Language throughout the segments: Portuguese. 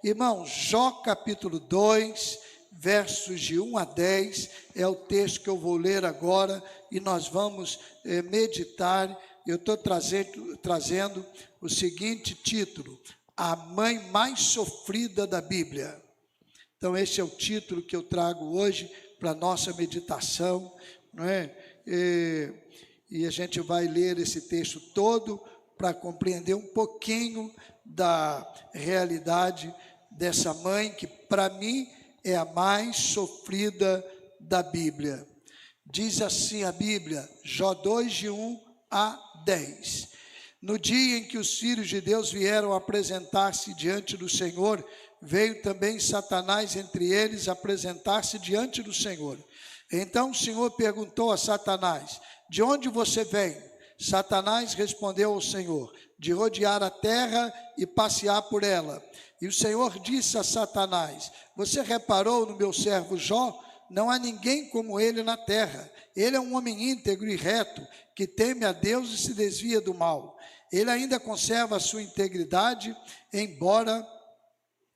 Irmão, Jó capítulo 2, versos de 1 a 10, é o texto que eu vou ler agora, e nós vamos meditar. Eu estou trazendo o seguinte título: a mãe mais sofrida da Bíblia. Então esse é o título que eu trago hoje para a nossa meditação, não é? E a gente vai ler esse texto todo para compreender um pouquinho da realidade dessa mãe, que para mim é a mais sofrida da Bíblia. Diz assim a Bíblia, Jó 2, de 1 a 10. No dia em que os filhos de Deus vieram apresentar-se diante do Senhor, veio também Satanás entre eles apresentar-se diante do Senhor. Então o Senhor perguntou a Satanás: de onde você vem? Satanás respondeu ao Senhor: de rodear a terra e passear por ela. E o Senhor disse a Satanás: você reparou no meu servo Jó? Não há ninguém como ele na terra. Ele é um homem íntegro e reto, que teme a Deus e se desvia do mal. Ele ainda conserva a sua integridade, embora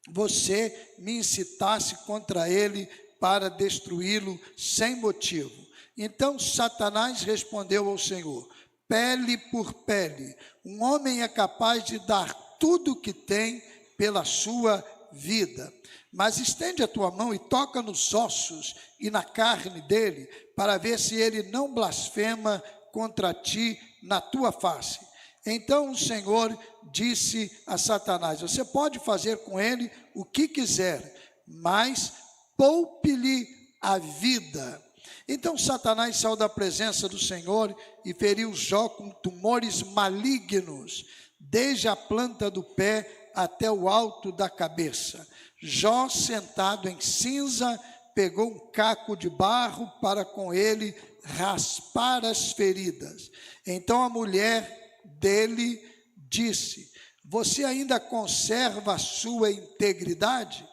você me incitasse contra ele para destruí-lo sem motivo. Então Satanás respondeu ao Senhor: pele por pele, um homem é capaz de dar tudo o que tem pela sua vida. Mas estende a tua mão e toca nos ossos e na carne dele, para ver se ele não blasfema contra ti na tua face. Então o Senhor disse a Satanás: você pode fazer com ele o que quiser, mas poupe-lhe a vida. Então Satanás saiu da presença do Senhor e feriu Jó com tumores malignos, desde a planta do pé até o alto da cabeça. Jó, sentado em cinza, pegou um caco de barro para com ele raspar as feridas. Então a mulher dele disse: você ainda conserva a sua integridade?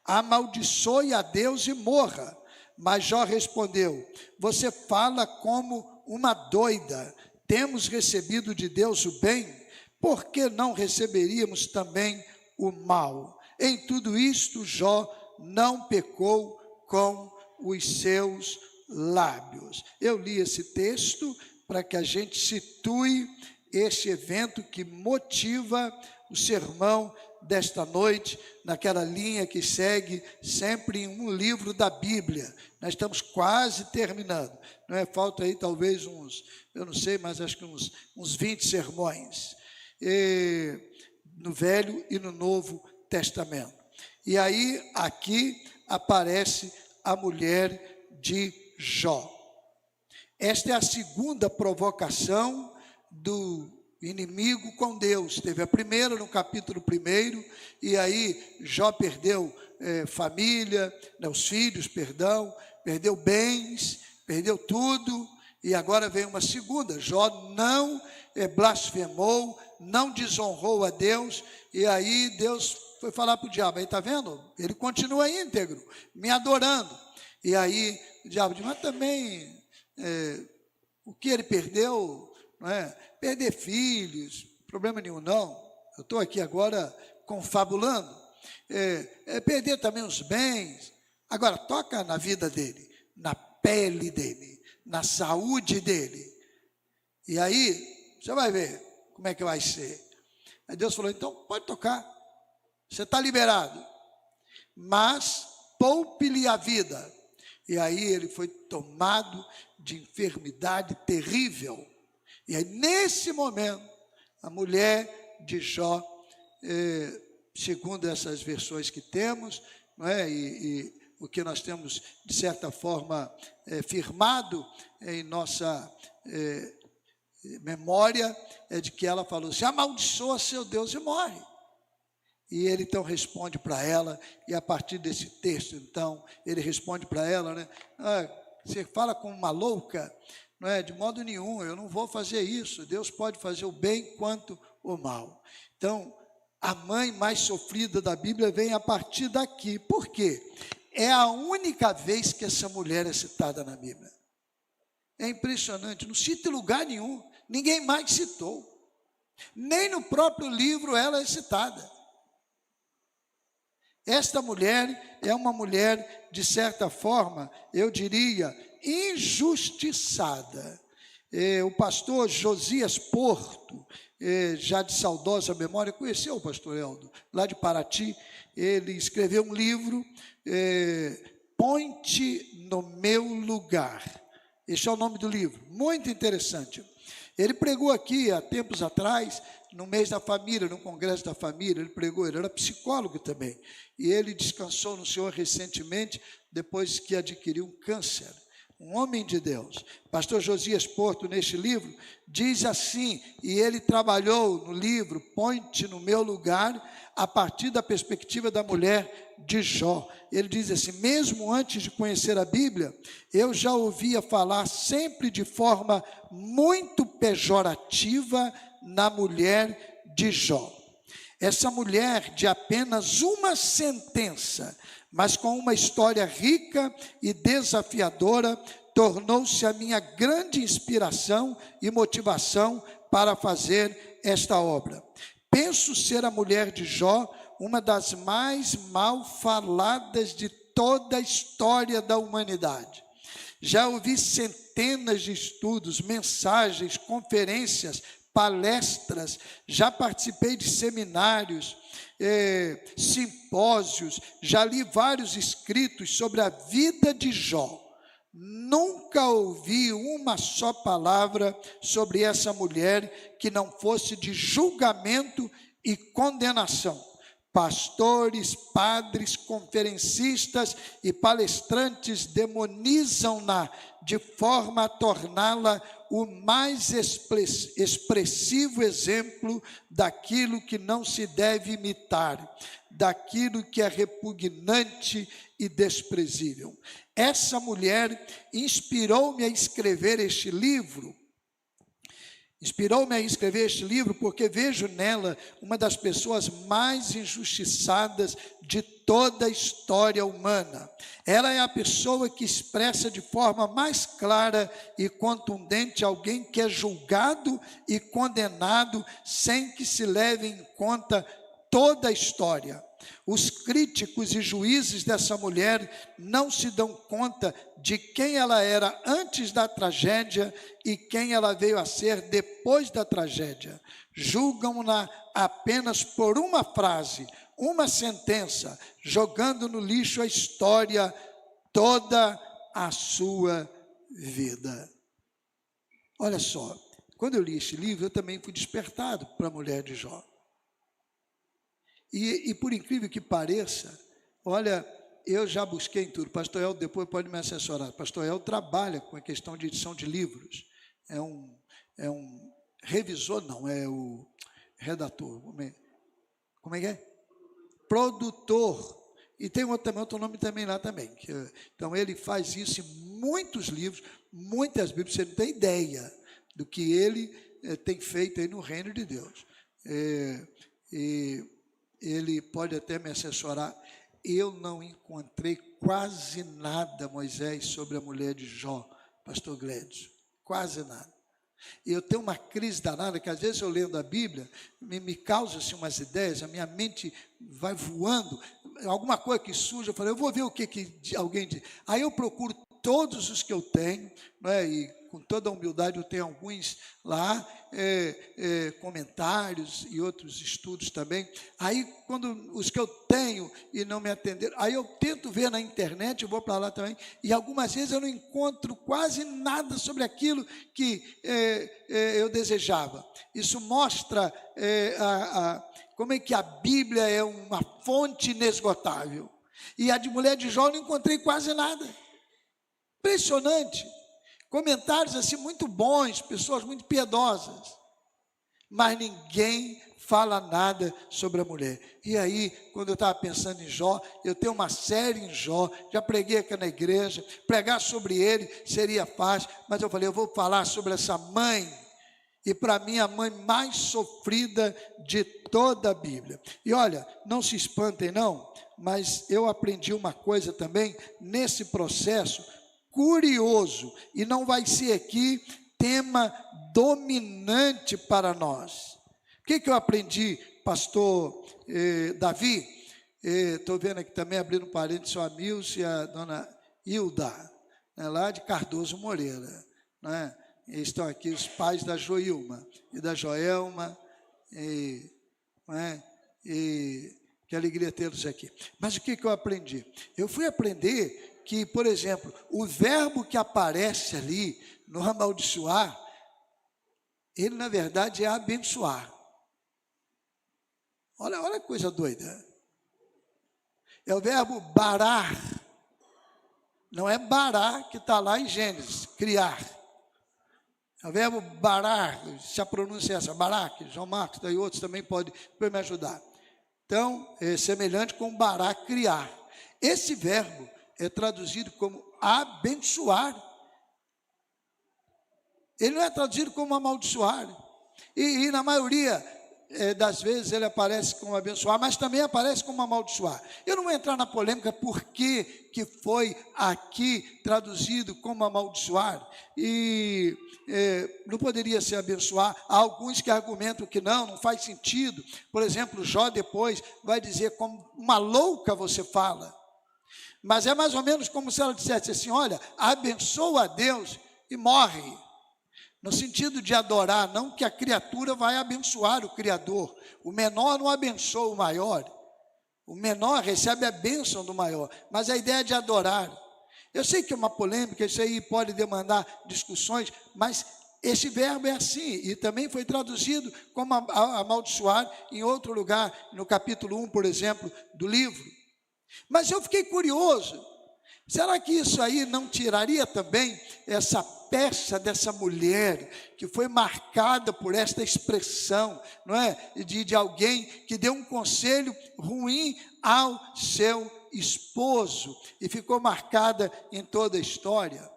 Amaldiçoe a Deus e morra. Mas Jó respondeu: você fala como uma doida. Temos recebido de Deus o bem, por que não receberíamos também o mal? Em tudo isto, Jó não pecou com os seus lábios. Eu li esse texto para que a gente situe este evento que motiva o sermão desta noite, naquela linha que segue sempre em um livro da Bíblia. Nós estamos quase terminando, não é? Falta aí talvez eu não sei, mas acho que uns 20 sermões, no Velho e no Novo Testamento. E aí, aqui aparece a mulher de Jó. Esta é a segunda provocação do inimigo com Deus. Teve a primeira no capítulo 1, e aí Jó perdeu família, os filhos, perdeu bens, perdeu tudo, e agora vem uma segunda. Jó não blasfemou, não desonrou a Deus, e aí Deus foi falar para o diabo: aí está vendo? Ele continua íntegro, me adorando. E aí o diabo diz: mas também o que ele perdeu, não é? Perder filhos, problema nenhum não. Eu estou aqui agora confabulando. Perder também os bens. Agora toca na vida dele, na pele dele, na saúde dele. E aí você vai ver como é que vai ser. Aí Deus falou: então pode tocar, você está liberado, mas poupe-lhe a vida. E aí ele foi tomado de enfermidade terrível. E aí nesse momento a mulher de Jó, segundo essas versões que temos, não é? E o que nós temos de certa forma firmado em nossa memória, é de que ela falou: se amaldiçoa seu Deus e morre. E ele então responde para ela, e a partir desse texto então ele responde para ela, né? Você fala como uma louca, não é? De modo nenhum, eu não vou fazer isso. Deus pode fazer o bem quanto o mal. Então a mãe mais sofrida da Bíblia vem a partir daqui. Por quê? É a única vez que essa mulher é citada na Bíblia. É impressionante, não cita em lugar nenhum, ninguém mais citou, nem no próprio livro ela é citada. Esta mulher é uma mulher, de certa forma, eu diria, injustiçada. O pastor Josias Porto, já de saudosa memória, conheceu o pastor Eldo, lá de Paraty. Ele escreveu um livro, Põe-te no Meu Lugar. Este é o nome do livro, muito interessante. Ele pregou aqui há tempos atrás, no mês da família, no congresso da família, ele pregou, ele era psicólogo também, e ele descansou no Senhor recentemente, depois que adquiriu um câncer. Um homem de Deus, pastor Josias Porto, neste livro, diz assim, e ele trabalhou no livro Põe-te no Meu Lugar, a partir da perspectiva da mulher de Jó. Ele diz assim: mesmo antes de conhecer a Bíblia, eu já ouvia falar sempre de forma muito pejorativa na mulher de Jó. Essa mulher de apenas uma sentença, mas com uma história rica e desafiadora, tornou-se a minha grande inspiração e motivação para fazer esta obra. Penso ser a mulher de Jó uma das mais mal faladas de toda a história da humanidade. Já ouvi centenas de estudos, mensagens, conferências, palestras, já participei de seminários, simpósios, já li vários escritos sobre a vida de Jó. Nunca ouvi uma só palavra sobre essa mulher que não fosse de julgamento e condenação. Pastores, padres, conferencistas e palestrantes demonizam-na de forma a torná-la o mais expressivo exemplo daquilo que não se deve imitar, daquilo que é repugnante e desprezível. Essa mulher inspirou-me a escrever este livro. Inspirou-me a escrever este livro porque vejo nela uma das pessoas mais injustiçadas de toda a história humana. Ela é a pessoa que expressa de forma mais clara e contundente alguém que é julgado e condenado sem que se leve em conta toda a história. Os críticos e juízes dessa mulher não se dão conta de quem ela era antes da tragédia e quem ela veio a ser depois da tragédia. Julgam-na apenas por uma frase, uma sentença, jogando no lixo a história, toda a sua vida. Olha só, quando eu li este livro, eu também fui despertado para a mulher de Jó. E por incrível que pareça, olha, eu já busquei em tudo. Pastor El depois pode me assessorar. Pastor El trabalha com a questão de edição de livros. É um revisor, não, é o redator. Como é que é? Produtor. E tem outro nome também lá também. Então ele faz isso em muitos livros, muitas Bíblias. Você não tem ideia do que ele tem feito aí no reino de Deus. Ele pode até me assessorar. Eu não encontrei quase nada, Moisés, sobre a mulher de Jó, pastor Glédio, quase nada. E eu tenho uma crise danada, que às vezes eu lendo a Bíblia, me causa assim, umas ideias, a minha mente vai voando, alguma coisa que surge, eu falo, eu vou ver o que alguém diz. Aí eu procuro todos os que eu tenho, né, e com toda a humildade eu tenho alguns lá, comentários e outros estudos também. Aí quando os que eu tenho e não me atenderam, aí eu tento ver na internet, eu vou para lá também, e algumas vezes eu não encontro quase nada sobre aquilo que eu desejava. Isso mostra como é que a Bíblia é uma fonte inesgotável. E a de mulher de Jó eu não encontrei quase nada. Impressionante. Comentários assim muito bons, pessoas muito piedosas, mas ninguém fala nada sobre a mulher. E aí, quando eu estava pensando em Jó, eu tenho uma série em Jó, já preguei aqui na igreja, pregar sobre ele seria fácil, mas eu falei, eu vou falar sobre essa mãe, e para mim a mãe mais sofrida de toda a Bíblia. E olha, não se espantem não, mas eu aprendi uma coisa também nesse processo, curioso, e não vai ser aqui tema dominante para nós. O que eu aprendi, pastor Davi? Estou vendo aqui também, abrindo parênteses, o Amilson e a dona Hilda, né, lá de Cardoso Moreira, né? Estão aqui os pais da Joilma e da Joelma, né? E que alegria tê-los aqui. Mas o que eu aprendi? Eu fui aprender que, por exemplo, o verbo que aparece ali no amaldiçoar, ele na verdade é abençoar. Olha que coisa doida. É o verbo barar. Não é barar que está lá em Gênesis, criar. É o verbo barar, se a pronúncia é essa, barar, que João Marcos, daí outros também podem me ajudar. Então, é semelhante com barar, criar. Esse verbo é traduzido como abençoar. Ele não é traduzido como amaldiçoar. E na maioria das vezes ele aparece como abençoar, mas também aparece como amaldiçoar. Eu não vou entrar na polêmica por que foi aqui traduzido como amaldiçoar. E não poderia ser abençoar. Há alguns que argumentam que não faz sentido. Por exemplo, Jó depois vai dizer como uma louca você fala. Mas é mais ou menos como se ela dissesse assim, olha, abençoa a Deus e morre. No sentido de adorar, não que a criatura vai abençoar o Criador. O menor não abençoa o maior. O menor recebe a bênção do maior. Mas a ideia é de adorar. Eu sei que é uma polêmica, isso aí pode demandar discussões, mas esse verbo é assim. E também foi traduzido como amaldiçoar em outro lugar, no capítulo 1, por exemplo, do livro. Mas eu fiquei curioso. Será que isso aí não tiraria também essa peça dessa mulher que foi marcada por esta expressão, não é? De alguém que deu um conselho ruim ao seu esposo e ficou marcada em toda a história?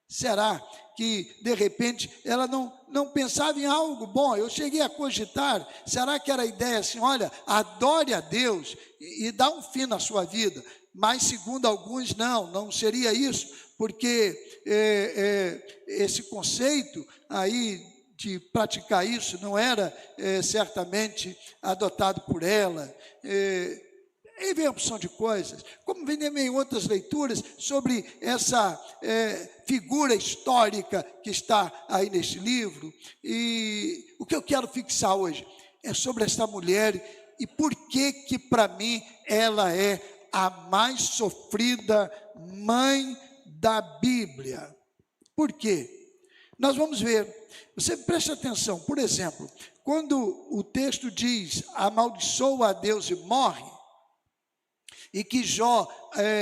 Será que de repente ela não pensava em algo bom? Eu cheguei a cogitar, será que era a ideia assim, olha, adore a Deus e dá um fim na sua vida? Mas segundo alguns não seria isso, porque esse conceito aí de praticar isso não era certamente adotado por ela. Aí vem a opção de coisas, como vem também outras leituras sobre essa figura histórica que está aí neste livro. E o que eu quero fixar hoje é sobre esta mulher e por que para mim ela é a mais sofrida mãe da Bíblia. Por quê? Nós vamos ver. Você preste atenção, por exemplo, quando o texto diz amaldiçoa a Deus e morre, e que Jó,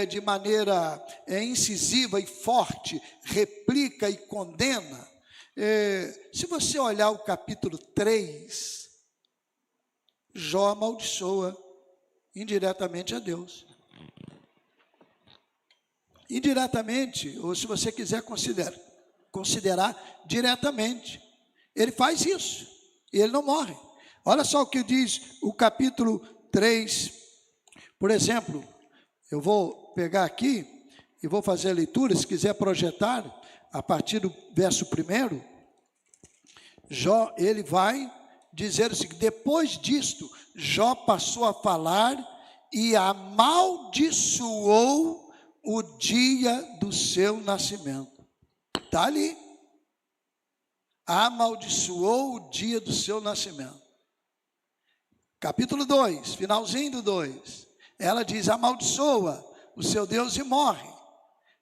de maneira incisiva e forte, replica e condena, se você olhar o capítulo 3, Jó amaldiçoa indiretamente a Deus. Indiretamente, ou se você quiser considerar diretamente, ele faz isso, e ele não morre. Olha só o que diz o capítulo 3, por exemplo, eu vou pegar aqui e vou fazer a leitura, se quiser projetar, a partir do verso 1, Jó, ele vai dizer o seguinte: depois disto, Jó passou a falar e amaldiçoou o dia do seu nascimento. Está ali. Amaldiçoou o dia do seu nascimento. Capítulo 2, finalzinho do 2. Ela diz, amaldiçoa o seu Deus e morre.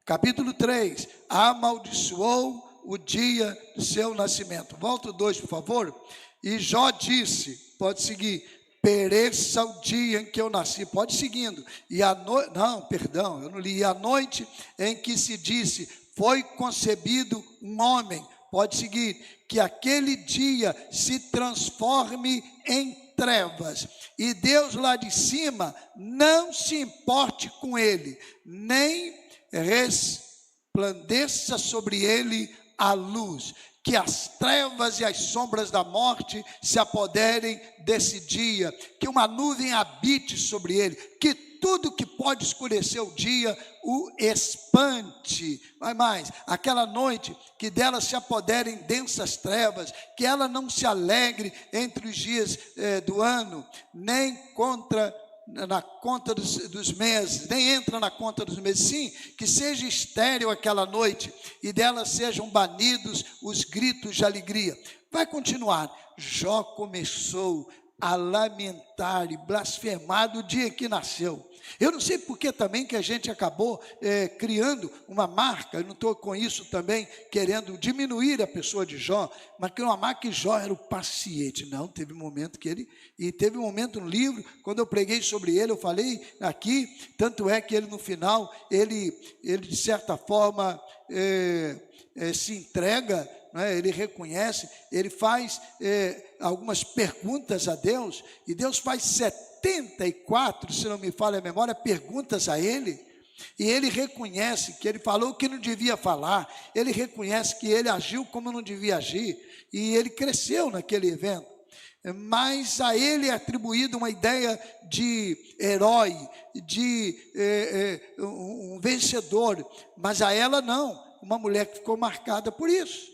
Capítulo 3, amaldiçoou o dia do seu nascimento. Volta o 2, por favor. E Jó disse, pode seguir, pereça o dia em que eu nasci. Pode ir seguindo. E a noite, não, perdão, eu não li. E a noite em que se disse, foi concebido um homem. Pode seguir. Que aquele dia se transforme em trevas. E Deus lá de cima não se importe com ele, nem resplandeça sobre ele a luz. Que as trevas e as sombras da morte se apoderem desse dia, que uma nuvem habite sobre ele, que tudo que pode escurecer o dia o espante. Vai mais, aquela noite que dela se apoderem densas trevas, que ela não se alegre entre os dias do ano, nem na conta dos meses, nem entra na conta dos meses. Sim, que seja estéril aquela noite e dela sejam banidos os gritos de alegria. Vai continuar. Jó começou a lamentar e blasfemar do dia que nasceu. Eu não sei porque também que a gente acabou criando uma marca. Eu não estou com isso também querendo diminuir a pessoa de Jó, mas que uma marca que Jó era o paciente. Não, teve um momento que ele, e teve um momento no livro, quando eu preguei sobre ele, eu falei aqui, tanto é que ele no final, ele de certa forma se entrega, né? Ele reconhece, ele faz algumas perguntas a Deus, e Deus faz 74, se não me falha a memória, perguntas a ele, e ele reconhece que ele falou o que não devia falar, ele reconhece que ele agiu como não devia agir, e ele cresceu naquele evento. Mas a ele é atribuída uma ideia de herói, de um vencedor, mas a ela não, uma mulher que ficou marcada por isso.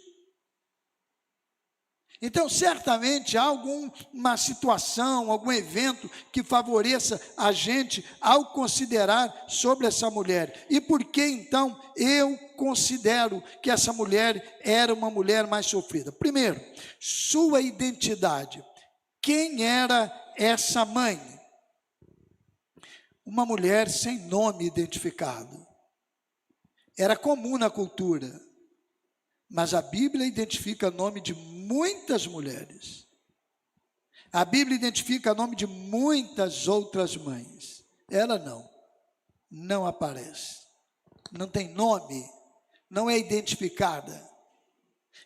Então, certamente há alguma situação, algum evento que favoreça a gente ao considerar sobre essa mulher. E por que então eu considero que essa mulher era uma mulher mais sofrida? Primeiro, sua identidade. Quem era essa mãe? Uma mulher sem nome identificado. Era comum na cultura. Mas a Bíblia identifica o nome de muitas mulheres. A Bíblia identifica o nome de muitas outras mães. Ela não aparece. Não tem nome, não é identificada.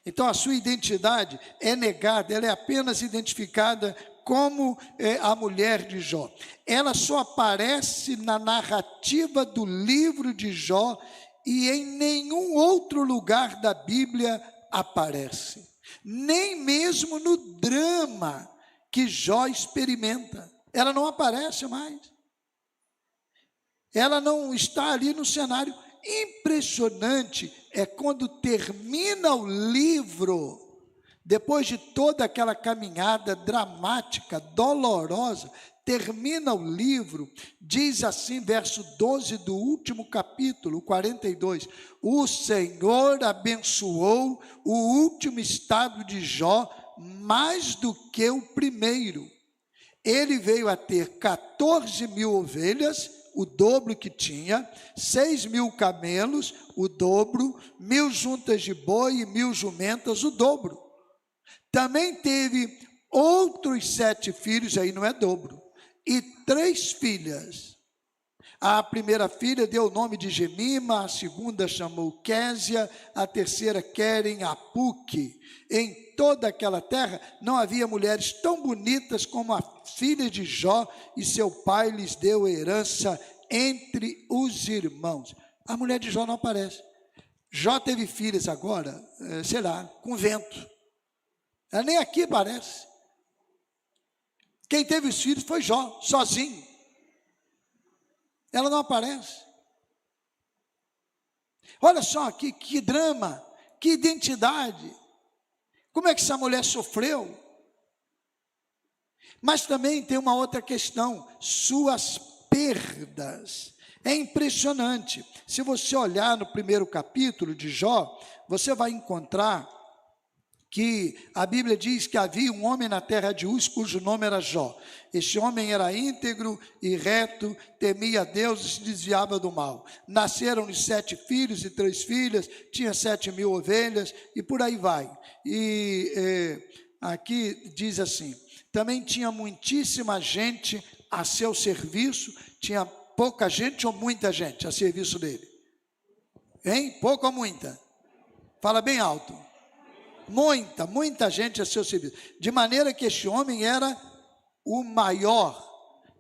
Então a sua identidade é negada, ela é apenas identificada como a mulher de Jó. Ela só aparece na narrativa do livro de Jó, e em nenhum outro lugar da Bíblia aparece, nem mesmo no drama que Jó experimenta, ela não aparece mais, ela não está ali no cenário. Impressionante é quando termina o livro, depois de toda aquela caminhada dramática, dolorosa, termina o livro, diz assim, verso 12 do último capítulo, 42, o Senhor abençoou o último estado de Jó mais do que o primeiro. Ele veio a ter 14.000 ovelhas, o dobro que tinha, 6.000 camelos, o dobro, 1.000 juntas de boi e 1.000 jumentas, o dobro. Também teve outros 7 filhos, aí não é dobro, e 3 filhas. A primeira filha deu o nome de Gemima, a segunda chamou Késia, a terceira Queren Apuque. Em toda aquela terra não havia mulheres tão bonitas como a filha de Jó, e seu pai lhes deu herança entre os irmãos. A mulher de Jó não aparece. Jó teve filhas agora, sei lá, com vento. Ela nem aqui aparece. Quem teve os filhos foi Jó, sozinho. Ela não aparece. Olha só aqui, que drama, que identidade. Como é que essa mulher sofreu? Mas também tem uma outra questão, suas perdas. É impressionante. Se você olhar no primeiro capítulo de Jó, você vai encontrar que a Bíblia diz que havia um homem na terra de Uz, cujo nome era Jó. Este homem era íntegro e reto, temia a Deus e se desviava do mal. Nasceram-lhe 7 filhos e 3 filhas, tinha 7.000 ovelhas, e por aí vai. E aqui diz assim, também tinha muitíssima gente a seu serviço. Tinha pouca gente ou muita gente a serviço dele? Hein? Pouca ou muita? Fala bem alto. Muita gente a seu serviço. De maneira que este homem era o maior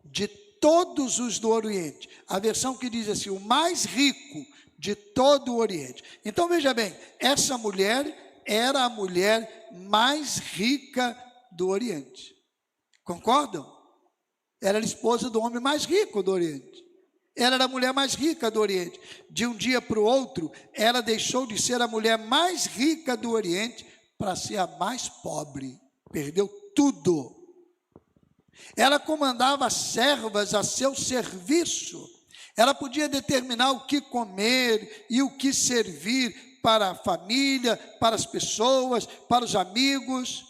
de todos os do Oriente. A versão que diz assim, o mais rico de todo o Oriente. Então veja bem, essa mulher era a mulher mais rica do Oriente. Concordam? Ela era esposa do homem mais rico do Oriente. Ela era a mulher mais rica do Oriente. De um dia para o outro, ela deixou de ser a mulher mais rica do Oriente para ser a mais pobre. Perdeu tudo. Ela comandava servas a seu serviço. Ela podia determinar o que comer e o que servir para a família, para as pessoas, para os amigos.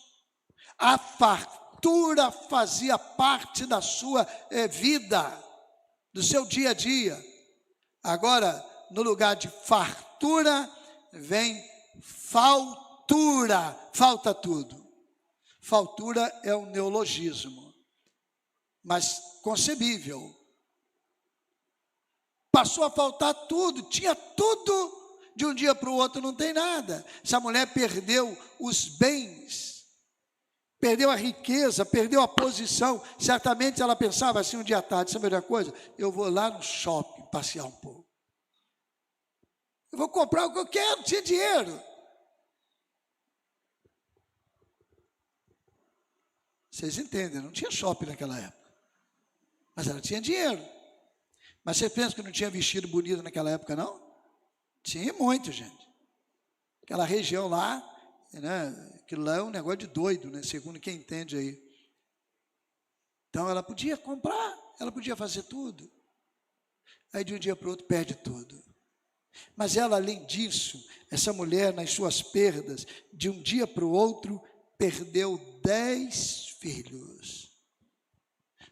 A fartura fazia parte da sua vida, do seu dia a dia. Agora, no lugar de fartura, vem faltura, falta tudo. Faltura é um neologismo, mas concebível. Passou a faltar tudo, tinha tudo, de um dia para o outro não tem nada. Essa mulher perdeu os bens, perdeu a riqueza, perdeu a posição. Certamente ela pensava assim um dia à tarde, sabe a coisa? Eu vou lá no shopping passear um pouco. Eu vou comprar o que eu quero, tinha dinheiro. Vocês entendem, não tinha shopping naquela época. Mas ela tinha dinheiro. Mas você pensa que não tinha vestido bonito naquela época, não? Tinha muito, gente. Aquela região lá, né? Aquilo lá é um negócio de doido, né? Segundo quem entende aí. Então ela podia comprar, ela podia fazer tudo. Aí de um dia para o outro perde tudo. Mas ela, além disso, essa mulher, nas suas perdas, de um dia para o outro, perdeu 10 filhos.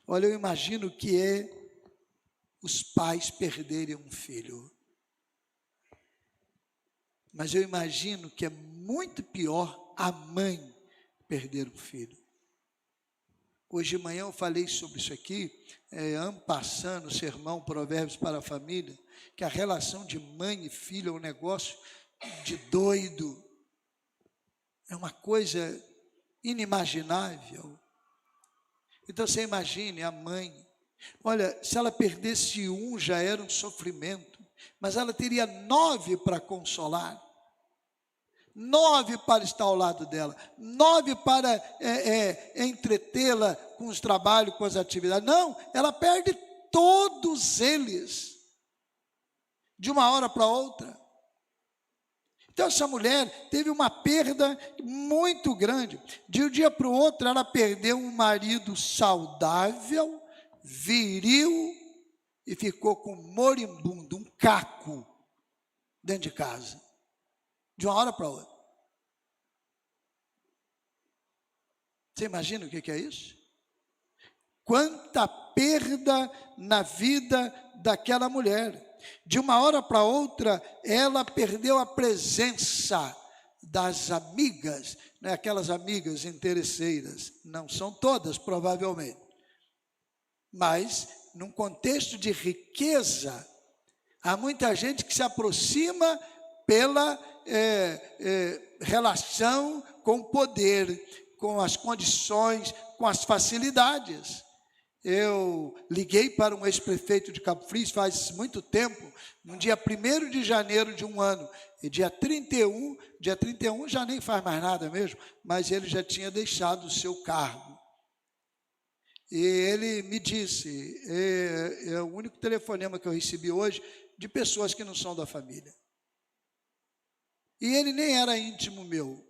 Olha, eu imagino que é os pais perderem um filho. Mas eu imagino que é muito pior a mãe perder um filho. Hoje de manhã eu falei sobre isso aqui, ano passando, o sermão Provérbios para a Família, que a relação de mãe e filho é um negócio de doido. É uma coisa inimaginável. Então você imagine a mãe. Olha, se ela perdesse um, já era um sofrimento, mas ela teria 9 para consolar, 9 para estar ao lado dela, 9 para entretê-la com os trabalhos, com as atividades. Não, ela perde todos eles, de uma hora para outra. Então essa mulher teve uma perda muito grande. De um dia para o outro, ela perdeu um marido saudável, viril, e ficou com um moribundo, um caco, dentro de casa, de uma hora para outra. Você imagina o que é isso? Quanta perda na vida daquela mulher. De uma hora para outra, ela perdeu a presença das amigas, né? Aquelas amigas interesseiras, não são todas, provavelmente. Mas, num contexto de riqueza, há muita gente que se aproxima pela relação com o poder, com as condições, com as facilidades. Eu liguei para um ex-prefeito de Cabo Frio faz muito tempo, no dia 1º de janeiro de um ano, e dia 31 já nem faz mais nada mesmo, mas ele já tinha deixado o seu cargo. E ele me disse, é o único telefonema que eu recebi hoje, de pessoas que não são da família. E ele nem era íntimo meu.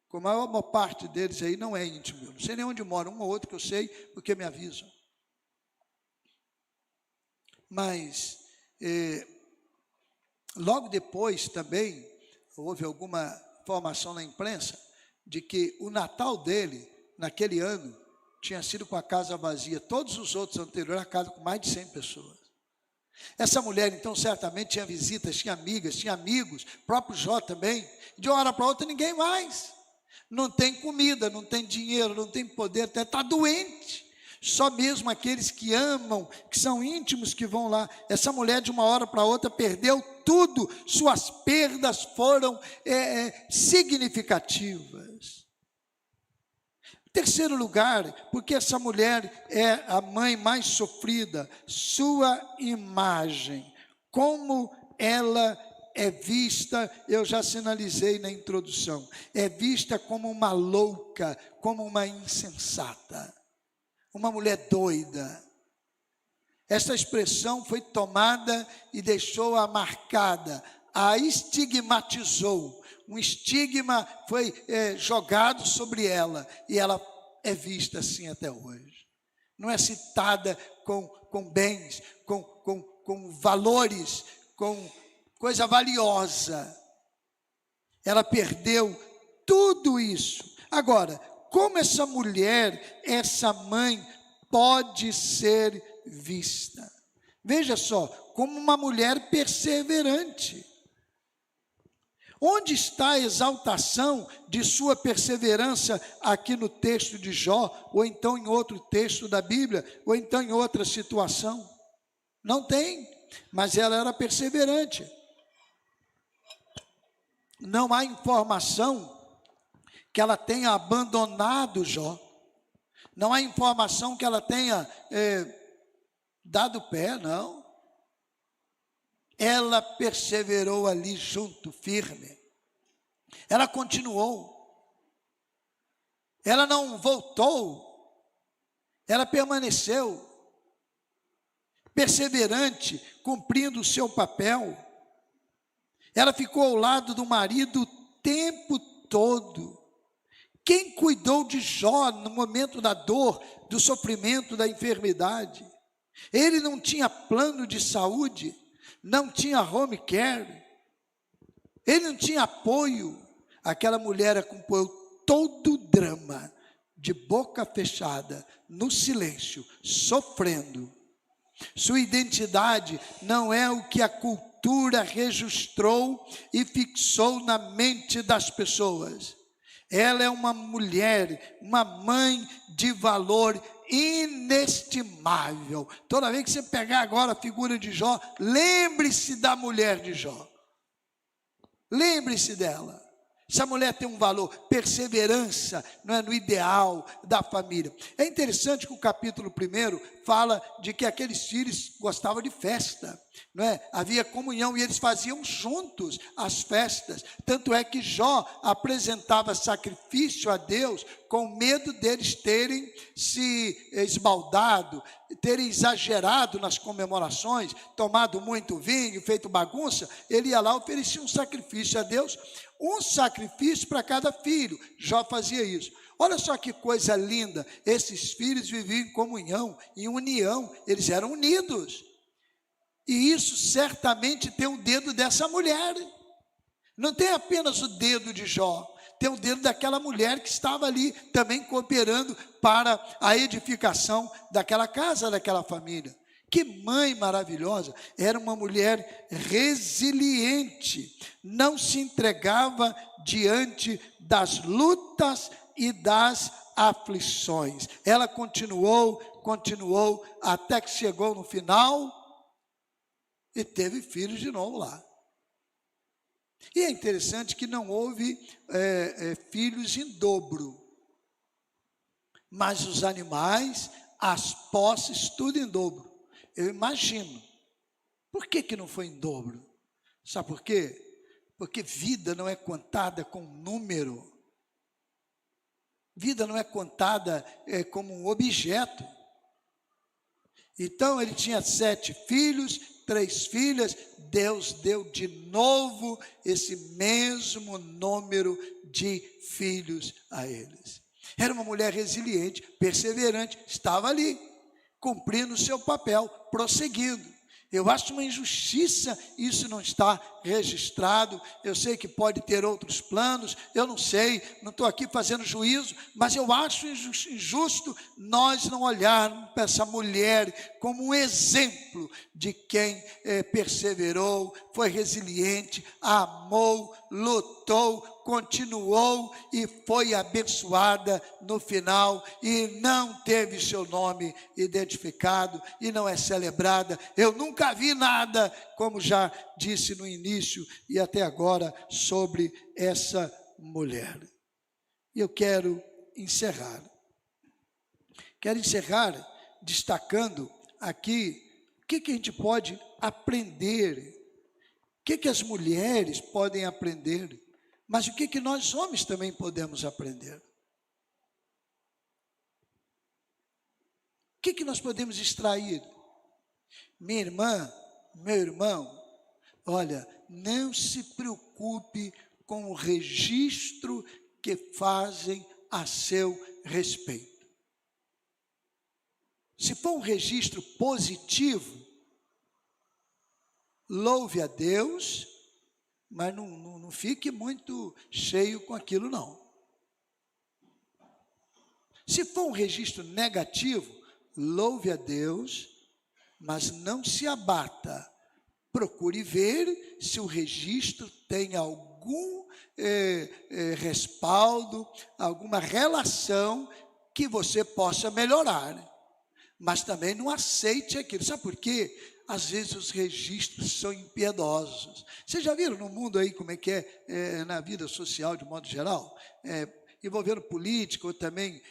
Como a maior parte deles aí não é íntimo meu. Não sei nem onde mora, um ou outro que eu sei, porque me avisam. Mas, logo depois também, houve alguma informação na imprensa, de que o Natal dele, naquele ano, tinha sido com a casa vazia. Todos os outros anteriores, a casa com mais de 100 pessoas. Essa mulher, então, certamente tinha visitas, tinha amigas, tinha amigos, próprio Jó também. De uma hora para outra, ninguém mais. Não tem comida, não tem dinheiro, não tem poder, até está doente. Só mesmo aqueles que amam, que são íntimos, que vão lá. Essa mulher, de uma hora para outra, perdeu tudo. Suas perdas foram significativas. Terceiro lugar, porque essa mulher é a mãe mais sofrida, sua imagem, como ela é vista, eu já sinalizei na introdução, é vista como uma louca, como uma insensata, uma mulher doida. Essa expressão foi tomada e deixou-a marcada, a estigmatizou. Um estigma foi jogado sobre ela, e ela é vista assim até hoje. Não é citada com bens, com valores, com coisa valiosa. Ela perdeu tudo isso. Agora, como essa mulher, essa mãe, pode ser vista? Veja só, como uma mulher perseverante. Onde está a exaltação de sua perseverança aqui no texto de Jó, ou então em outro texto da Bíblia, ou então em outra situação? Não tem, mas ela era perseverante. Não há informação que ela tenha abandonado Jó. Não há informação que ela tenha dado pé, não. Ela perseverou ali junto, firme. Ela continuou. Ela não voltou. Ela permaneceu perseverante, cumprindo o seu papel. Ela ficou ao lado do marido o tempo todo. Quem cuidou de Jó no momento da dor, do sofrimento, da enfermidade? Ele não tinha plano de saúde, não tinha home care, ele não tinha apoio. Aquela mulher acompanhou todo o drama, de boca fechada, no silêncio, sofrendo. Sua identidade não é o que a cultura registrou e fixou na mente das pessoas. Ela é uma mulher, uma mãe de valor inestimável. Toda vez que você pegar agora a figura de Jó, lembre-se da mulher de Jó. Lembre-se dela. Essa mulher tem um valor, perseverança, não é, no ideal da família. É interessante que o capítulo 1 fala de que aqueles filhos gostavam de festa, não é? Havia comunhão e eles faziam juntos as festas. Tanto é que Jó apresentava sacrifício a Deus com medo deles terem se esbaldado, terem exagerado nas comemorações, tomado muito vinho, feito bagunça. Ele ia lá, oferecia um sacrifício a Deus, um sacrifício para cada filho. Jó fazia isso. Olha só que coisa linda, esses filhos viviam em comunhão, em união, eles eram unidos. E isso certamente tem o dedo dessa mulher. Não tem apenas o dedo de Jó, tem o dedo daquela mulher que estava ali também cooperando para a edificação daquela casa, daquela família. Que mãe maravilhosa, era uma mulher resiliente, não se entregava diante das lutas e das aflições. Ela continuou, até que chegou no final e teve filhos de novo lá. E é interessante que não houve filhos em dobro, mas os animais, as posses, tudo em dobro. Eu imagino, por que não foi em dobro? Sabe por quê? Porque vida não é contada com número, vida não é contada como um objeto. Então ele tinha 7 filhos, 3 filhas, Deus deu de novo esse mesmo número de filhos a eles. Era uma mulher resiliente, perseverante, estava ali, cumprindo o seu papel, prosseguindo. Eu acho uma injustiça isso não está registrado. Eu sei que pode ter outros planos, eu não sei, não estou aqui fazendo juízo, mas eu acho injusto nós não olharmos para essa mulher como um exemplo de quem perseverou, foi resiliente, amou, lutou, continuou e foi abençoada no final e não teve seu nome identificado e não é celebrada. Eu nunca vi nada, como já disse no início e até agora, sobre essa mulher. E eu quero encerrar. Quero encerrar destacando aqui o que a gente pode aprender, o que as mulheres podem aprender, mas o que nós homens também podemos aprender. O que nós podemos extrair? Minha irmã, meu irmão, olha, não se preocupe com o registro que fazem a seu respeito. Se for um registro positivo, louve a Deus, mas não fique muito cheio com aquilo, não. Se for um registro negativo, louve a Deus, mas não se abata. Procure ver se o registro tem algum respaldo, alguma relação que você possa melhorar. Mas também não aceite aquilo. Sabe por quê? Às vezes os registros são impiedosos. Vocês já viram no mundo aí como é que é na vida social, de modo geral? Envolvendo política ou também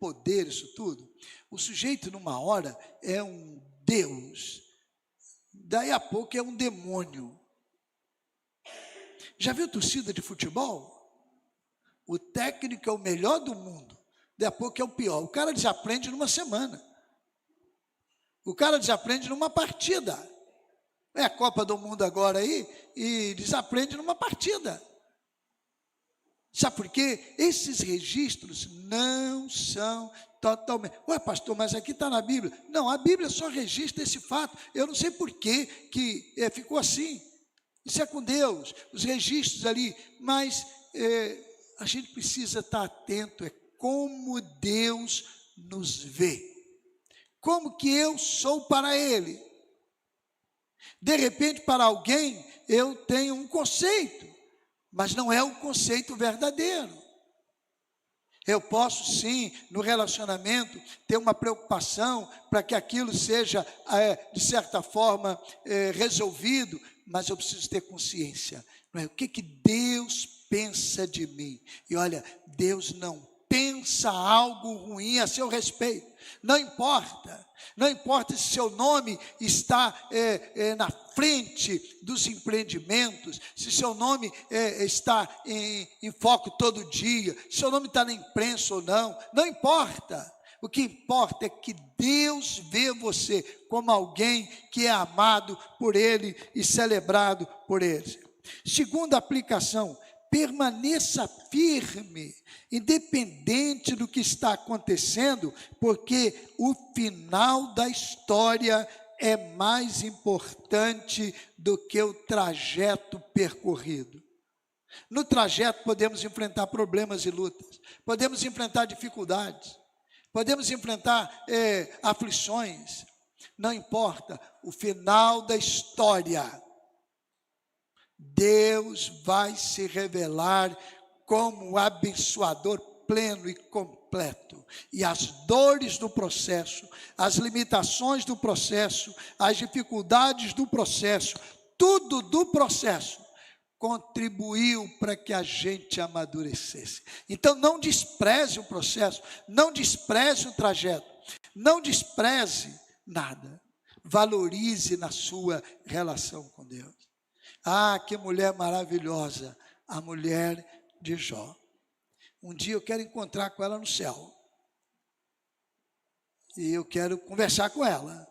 poder, isso tudo. O sujeito, numa hora, é um Deus. Daí a pouco é um demônio. Já viu torcida de futebol? O técnico é o melhor do mundo. Daí a pouco é o pior. O cara desaprende numa semana. O cara desaprende numa partida. É a Copa do Mundo agora aí e desaprende numa partida. Sabe por quê? Esses registros não são totalmente... Ué, pastor, mas aqui está na Bíblia. Não, a Bíblia só registra esse fato. Eu não sei por que ficou assim. Isso é com Deus, os registros ali. Mas a gente precisa estar atento. É como Deus nos vê. Como que eu sou para Ele. De repente, para alguém, eu tenho um conceito. Mas não é o conceito verdadeiro. Eu posso sim, no relacionamento, ter uma preocupação para que aquilo seja, de certa forma, resolvido, mas eu preciso ter consciência. Não é? O que Deus pensa de mim? E olha, Deus não pensa algo ruim a seu respeito. Não importa. Não importa se seu nome está na frente dos empreendimentos, se seu nome está em foco todo dia, se seu nome está na imprensa ou não, não importa. O que importa é que Deus vê você como alguém que é amado por Ele e celebrado por Ele. Segunda aplicação, permaneça firme, independente do que está acontecendo, porque o final da história é mais importante do que o trajeto percorrido. No trajeto podemos enfrentar problemas e lutas, podemos enfrentar dificuldades, podemos enfrentar aflições, não importa, o final da história, Deus vai se revelar como abençoador pleno e completo. E as dores do processo, as limitações do processo, as dificuldades do processo, tudo do processo contribuiu para que a gente amadurecesse. Então não despreze o processo, não despreze o trajeto, não despreze nada. Valorize na sua relação com Deus. Ah, que mulher maravilhosa, a mulher de Jó. Um dia eu quero encontrar com ela no céu. E eu quero conversar com ela.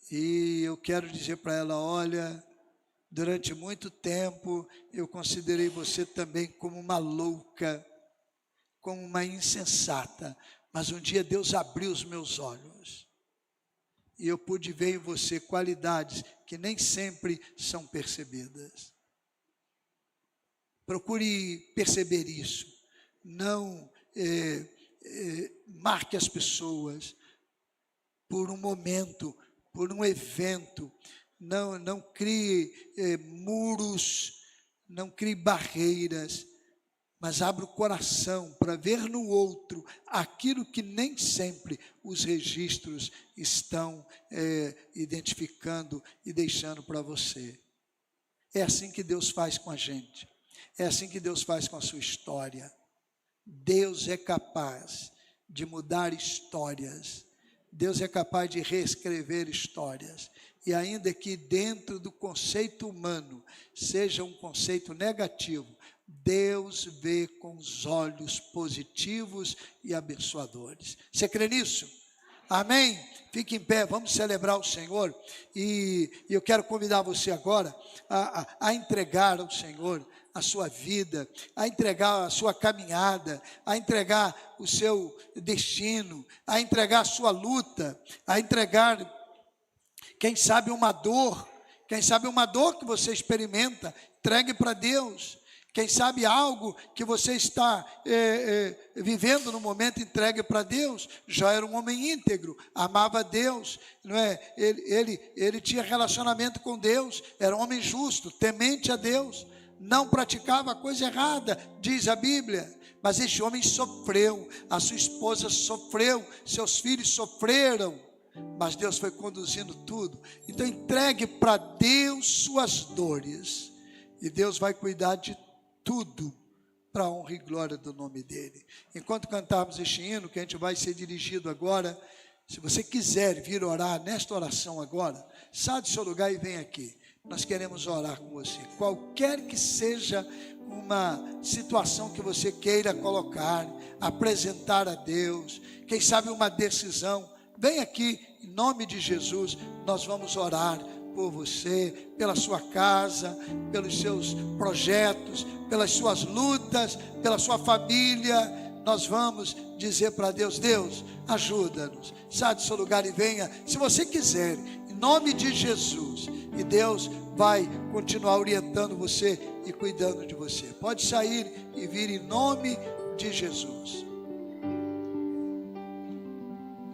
E eu quero dizer para ela, olha, durante muito tempo eu considerei você também como uma louca, como uma insensata. Mas um dia Deus abriu os meus olhos. E eu pude ver em você qualidades que nem sempre são percebidas. Procure perceber isso. Não marque as pessoas por um momento, por um evento. Não crie muros, não crie barreiras. Mas abra o coração para ver no outro aquilo que nem sempre os registros estão identificando e deixando para você. É assim que Deus faz com a gente. É assim que Deus faz com a sua história. Deus é capaz de mudar histórias. Deus é capaz de reescrever histórias. E ainda que dentro do conceito humano seja um conceito negativo, Deus vê com os olhos positivos e abençoadores. Você crê nisso? Amém? Fique em pé, vamos celebrar o Senhor. E eu quero convidar você agora a entregar ao Senhor a sua vida, a entregar a sua caminhada, a entregar o seu destino, a entregar a sua luta, a entregar, quem sabe uma dor que você experimenta, entregue para Deus. Quem sabe algo que você está vivendo no momento, entregue para Deus. Jó era um homem íntegro, amava a Deus, não é? Ele tinha relacionamento com Deus, era um homem justo, temente a Deus, não praticava coisa errada, diz a Bíblia. Mas este homem sofreu, a sua esposa sofreu, seus filhos sofreram, mas Deus foi conduzindo tudo. Então entregue para Deus suas dores, e Deus vai cuidar de tudo, para a honra e glória do nome dele. Enquanto cantarmos este hino, que a gente vai ser dirigido agora, se você quiser vir orar nesta oração agora, sai do seu lugar e vem aqui. Nós queremos orar com você. Qualquer que seja uma situação que você queira colocar, apresentar a Deus, quem sabe uma decisão, vem aqui, em nome de Jesus, nós vamos orar por você, pela sua casa, pelos seus projetos, pelas suas lutas, pela sua família. Nós vamos dizer para Deus: Deus, ajuda-nos. Sai do seu lugar e venha, se você quiser, em nome de Jesus. E Deus vai continuar orientando você e cuidando de você. Pode sair e vir em nome de Jesus.